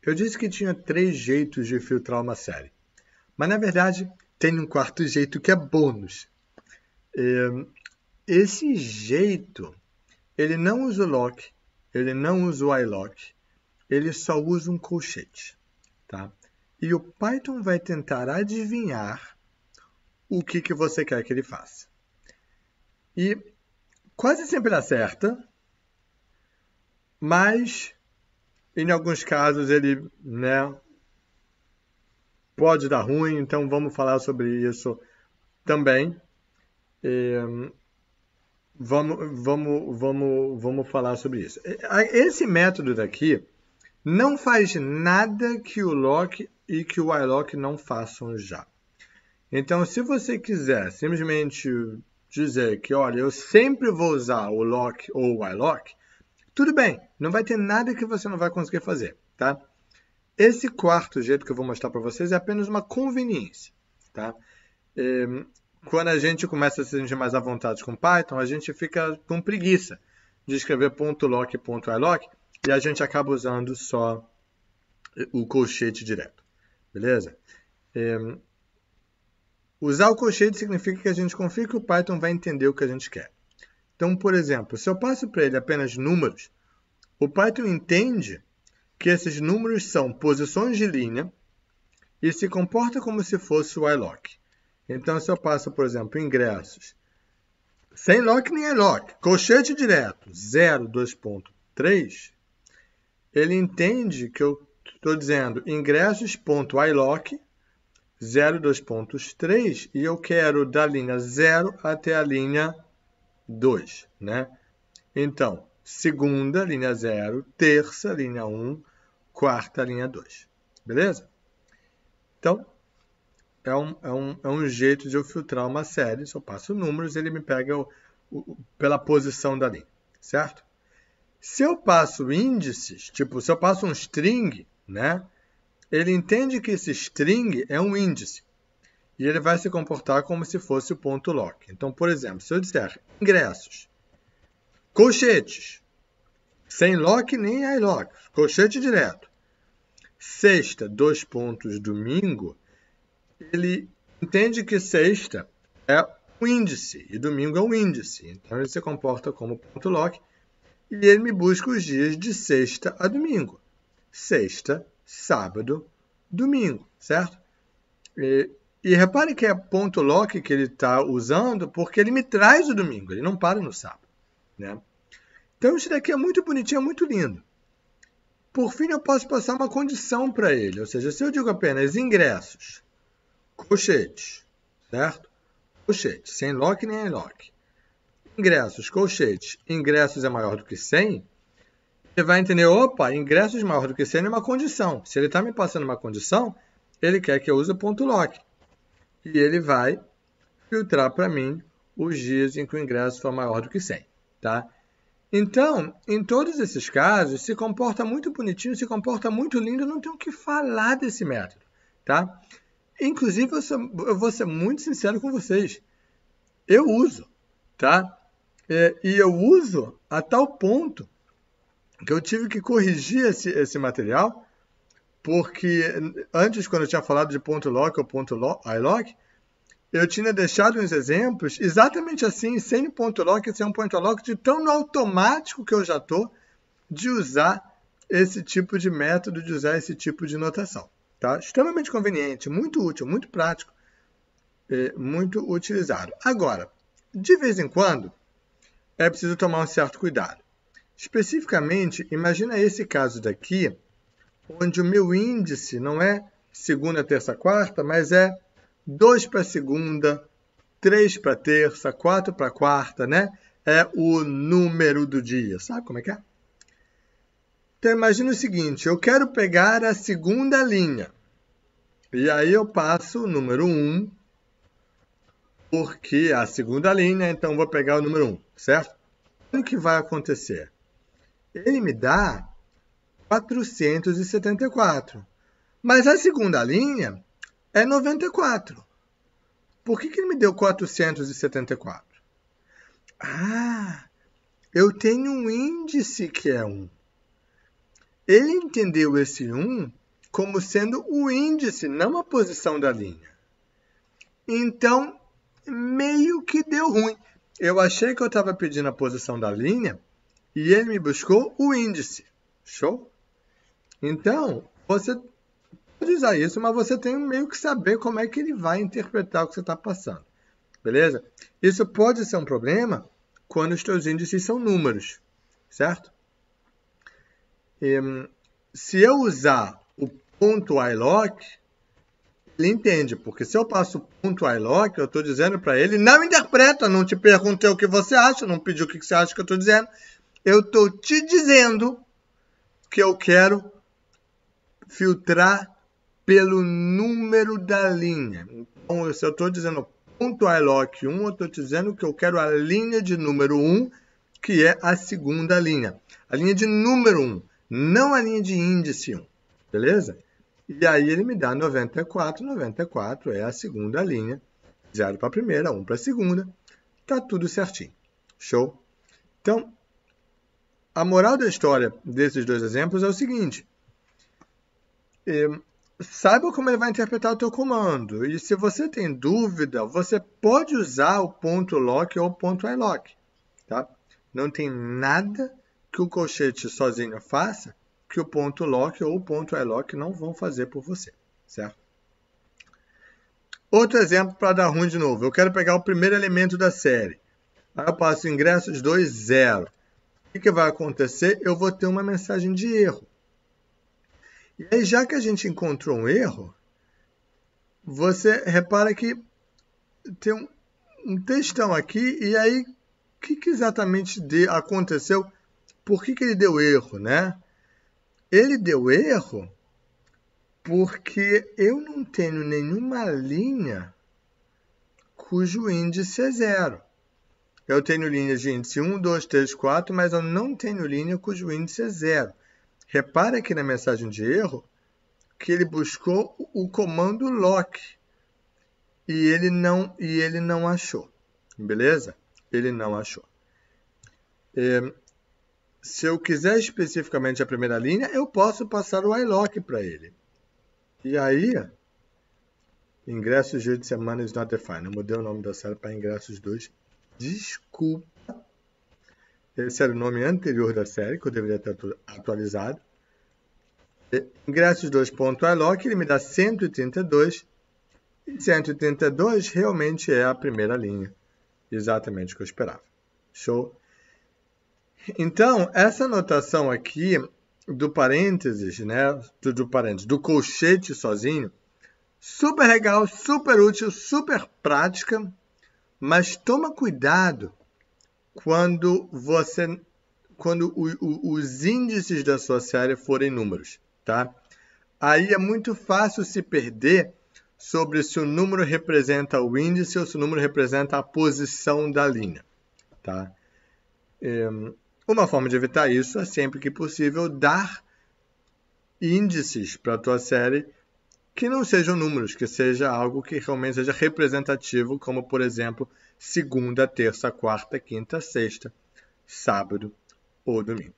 Eu disse que tinha 3 jeitos de filtrar uma série. Mas, na verdade, tem um quarto jeito que é bônus. Esse jeito, ele não usa o lock, ele não usa o iLock, ele só usa um colchete. Tá? E o Python vai tentar adivinhar o que você quer que ele faça. E quase sempre acerta, mas em alguns casos ele, pode dar ruim, então vamos falar sobre isso também. Vamos falar sobre isso. Esse método daqui não faz nada que o lock e que o iLock não façam já. Então, se você quiser simplesmente dizer que, olha, eu sempre vou usar o lock ou o iLock, tudo bem, não vai ter nada que você não vai conseguir fazer, tá? Esse quarto jeito que eu vou mostrar para vocês é apenas uma conveniência, tá? Quando a gente começa a se sentir mais à vontade com Python, a gente fica com preguiça de escrever .lock e .iLock e a gente acaba usando só o colchete direto, beleza? Usar o colchete significa que a gente confia que o Python vai entender o que a gente quer. Então, por exemplo, se eu passo para ele apenas números, o Python entende que esses números são posições de linha e se comporta como se fosse o iLock. Então, se eu passo, por exemplo, ingressos, sem lock nem iLock, colchete direto, 0, 2.3, ele entende que eu estou dizendo ingressos.iLock, 0, 2.3, e eu quero da linha 0 até a linha 2, né? Então, segunda, linha 0, terça, linha 1, quarta, linha 2. Beleza? Então, é um jeito de eu filtrar uma série. Se eu passo números, ele me pega pela posição da linha, certo? Se eu passo índices, tipo, se eu passo um string, né? Ele entende que esse string é um índice. E ele vai se comportar como se fosse o .lock. Então, por exemplo, se eu disser ingressos, colchetes, sem lock nem iLock, colchete direto, sexta, 2 pontos, domingo, ele entende que sexta é um índice e domingo é um índice. Então, ele se comporta como .lock e ele me busca os dias de sexta a domingo. Sexta, sábado, domingo, certo? E repare que é .lock que ele está usando porque ele me traz o domingo, ele não para no sábado, né? Então, isso daqui é muito bonitinho, é muito lindo. Por fim, eu posso passar uma condição para ele, ou seja, se eu digo apenas ingressos, colchetes, certo? Colchetes, sem lock nem iLock. Ingressos, colchetes, ingressos é maior do que 100, ele vai entender, opa, ingressos maior do que 100 é uma condição. Se ele está me passando uma condição, ele quer que eu use .lock. E ele vai filtrar para mim os dias em que o ingresso for maior do que 100, tá? Então, em todos esses casos, se comporta muito bonitinho, se comporta muito lindo, não tenho o que falar desse método, tá? Inclusive, eu vou ser muito sincero com vocês. Eu uso, tá? E eu uso a tal ponto que eu tive que corrigir esse material, porque antes, quando eu tinha falado de .lock ou .iLock, eu tinha deixado uns exemplos exatamente assim, sem .lock e sem .iLock, de tão no automático que eu já estou de usar esse tipo de método, de usar esse tipo de notação. Tá? Extremamente conveniente, muito útil, muito prático, muito utilizado. Agora, de vez em quando, é preciso tomar um certo cuidado. Especificamente, imagina esse caso daqui, onde o meu índice não é segunda, terça, quarta, mas é 2 para segunda, 3 para terça, 4 para quarta, né? É o número do dia. Sabe como é que é? Então, imagina o seguinte, eu quero pegar a segunda linha. E aí eu passo o número 1, porque é a segunda linha, então vou pegar o número 1, certo? O que vai acontecer? Ele me dá 474. Mas a segunda linha é 94. Por que ele me deu 474? Ah, eu tenho um índice que é 1. ele entendeu esse 1 como sendo o índice, não a posição da linha. Então, meio que deu ruim. Eu achei que eu estava pedindo a posição da linha e ele me buscou o índice. Show? Então, você pode usar isso, mas você tem meio que saber como é que ele vai interpretar o que você está passando. Beleza? Isso pode ser um problema quando os teus índices são números, certo? Se eu usar o ponto iLock, ele entende, porque se eu passo o ponto iLock, eu estou dizendo para ele, não interpreta, não te perguntei o que você acha, não pedi o que você acha que eu estou dizendo. Eu estou te dizendo que eu quero filtrar pelo número da linha. Então, se eu estou dizendo ponto iLock 1, eu estou dizendo que eu quero a linha de número 1, que é a segunda linha. A linha de número 1, não a linha de índice 1. Beleza? E aí ele me dá 94. 94 é a segunda linha. 0 para a primeira, 1 para a segunda. Tá tudo certinho. Show? Então, a moral da história desses dois exemplos é o seguinte. Saiba como ele vai interpretar o teu comando. E se você tem dúvida, você pode usar o ponto lock ou o ponto iLock. Tá? Não tem nada que o colchete sozinho faça que o ponto lock ou o ponto iLock não vão fazer por você. Certo? Outro exemplo para dar ruim de novo. Eu quero pegar o primeiro elemento da série. Aí eu passo ingressos 2, 0. O que vai acontecer? Eu vou ter uma mensagem de erro. E aí, já que a gente encontrou um erro, você repara que tem um textão aqui, e aí, o que exatamente aconteceu? Por que ele deu erro, né? Ele deu erro porque eu não tenho nenhuma linha cujo índice é 0. Eu tenho linhas de índice 1, 2, 3, 4, mas eu não tenho linha cujo índice é 0. Repare aqui na mensagem de erro que ele buscou o comando lock e ele não achou. Beleza? Ele não achou. Se eu quiser especificamente a primeira linha, eu posso passar o iLock para ele. E aí, ingressos de semana is not defined. Eu mudei o nome da série para ingressos 2. Desculpa. Esse era o nome anterior da série, que eu deveria ter atualizado. Ingressos 2.iLock, ele me dá 132. E 132 realmente é a primeira linha. Exatamente o que eu esperava. Show? Então, essa anotação aqui do parênteses, né? Do colchete sozinho, super legal, super útil, super prática, mas toma cuidado quando os índices da sua série forem números, tá? Aí é muito fácil se perder sobre se o número representa o índice ou se o número representa a posição da linha, tá? Uma forma de evitar isso é sempre que possível dar índices para a tua série que não sejam números, que seja algo que realmente seja representativo, como, por exemplo, segunda, terça, quarta, quinta, sexta, sábado ou domingo.